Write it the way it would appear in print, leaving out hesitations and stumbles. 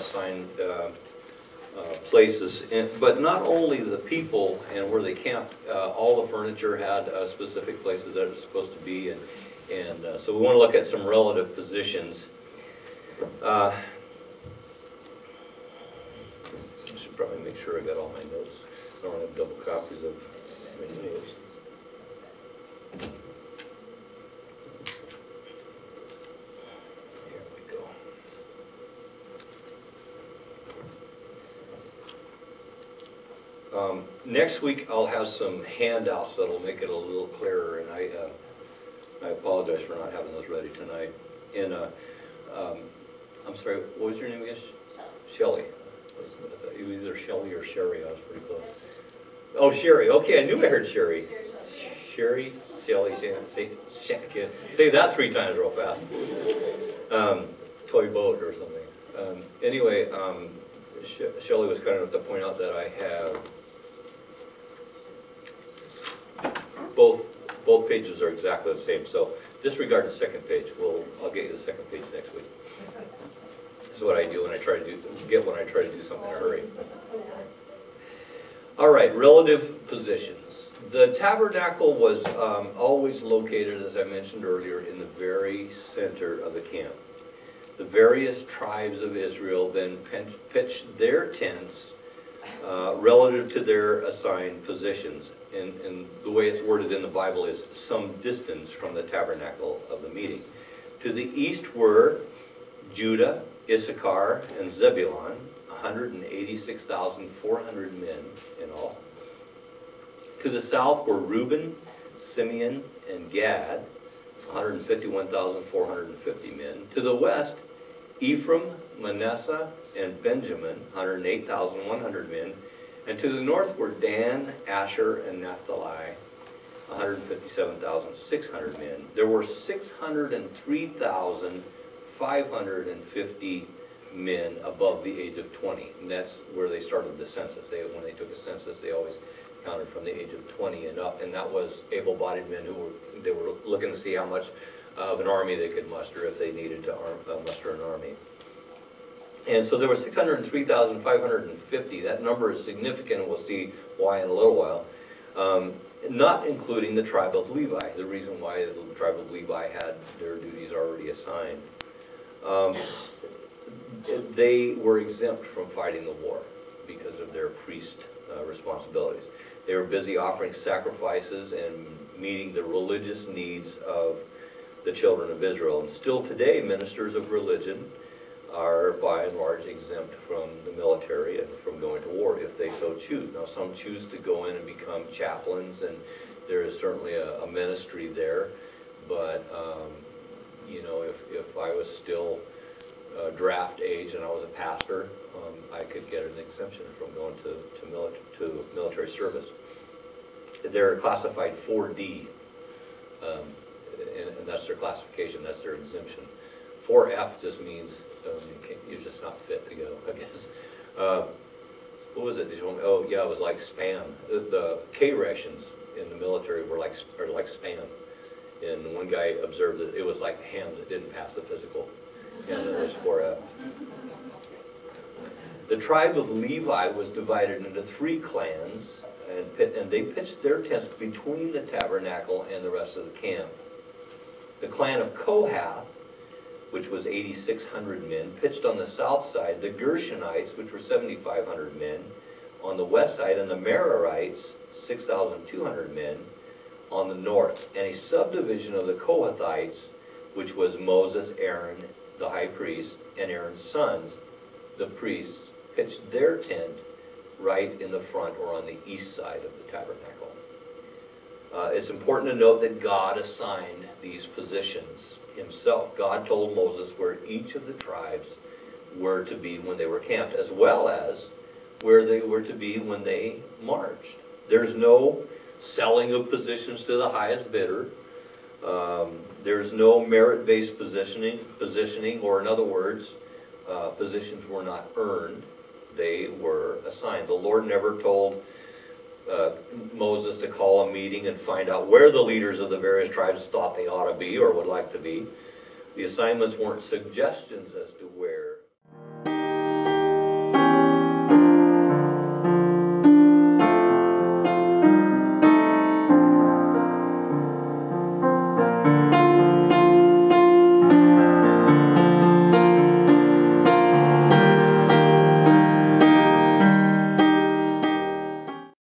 assigned places, but not only the people and where they camped, all the furniture had specific places that it's supposed to be, and so we want to look at some relative positions. I should probably make sure I got all my notes. I don't have double copies of my notes. Here we go. Next week I'll have some handouts that'll make it a little clearer, and I apologize for not having those ready tonight. And I'm sorry, what was your name again? Shelley. It was either Shelley or Sherry. I was pretty close. Oh, Sherry. Okay, I knew I heard Sherry. Sherry, Shelley, say that 3 times real fast. Toy boat or something. Anyway, Shelley was kind enough to point out that I have both pages are exactly the same. So disregard the second page. I'll get you the second page next week. This is what I do when I try to do something in a hurry. All right, relative positions. The tabernacle was always located, as I mentioned earlier, in the very center of the camp. The various tribes of Israel then pitched their tents relative to their assigned positions. And the way it's worded in the Bible is some distance from the tabernacle of the meeting. To the east were Judah, Issachar, and Zebulun, 186,400 men in all. To the south were Reuben, Simeon, and Gad, 151,450 men. To the west, Ephraim, Manasseh, and Benjamin, 108,100 men. And to the north were Dan, Asher, and Naphtali, 157,600 men. There were 603,550 men above the age of 20. And that's where they started the census. When they took a census, they always counted from the age of 20 and up. And that was able-bodied men who were looking to see how much of an army they could muster if they needed to muster an army. And so there were 603,550. That number is significant, and we'll see why in a little while. Not including the tribe of Levi, the reason why the tribe of Levi had their duties already assigned. They were exempt from fighting the war because of their priest responsibilities. They were busy offering sacrifices and meeting the religious needs of the children of Israel. And still today, ministers of religion are by and large exempt from the military and from going to war if they so choose. Now, some choose to go in and become chaplains, and there is certainly a ministry there. But you know, if I was still draft age and I was a pastor, I could get an exemption from going to military service. They're classified 4D, and that's their classification. That's their exemption. 4F just means you're just not fit to go, I guess. What was it? Oh, yeah, it was like Spam. The K rations in the military are like Spam. And one guy observed that it was like ham that didn't pass the physical. And it was 4F. The tribe of Levi was divided into 3 clans, and they pitched their tents between the tabernacle and the rest of the camp. The clan of Kohath, which was 8,600 men, pitched on the south side. The Gershonites, which were 7,500 men, on the west side, and the Merarites, 6,200 men, on the north. And a subdivision of the Kohathites, which was Moses, Aaron, the high priest, and Aaron's sons, the priests, pitched their tent right in the front or on the east side of the tabernacle. It's important to note that God assigned these positions himself. God told Moses where each of the tribes were to be when they were camped, as well as where they were to be when they marched. There's no selling of positions to the highest bidder. There's no merit-based positioning, or in other words, positions were not earned. They were assigned. The Lord never told Moses to call a meeting and find out where the leaders of the various tribes thought they ought to be or would like to be. The assignments weren't suggestions as to where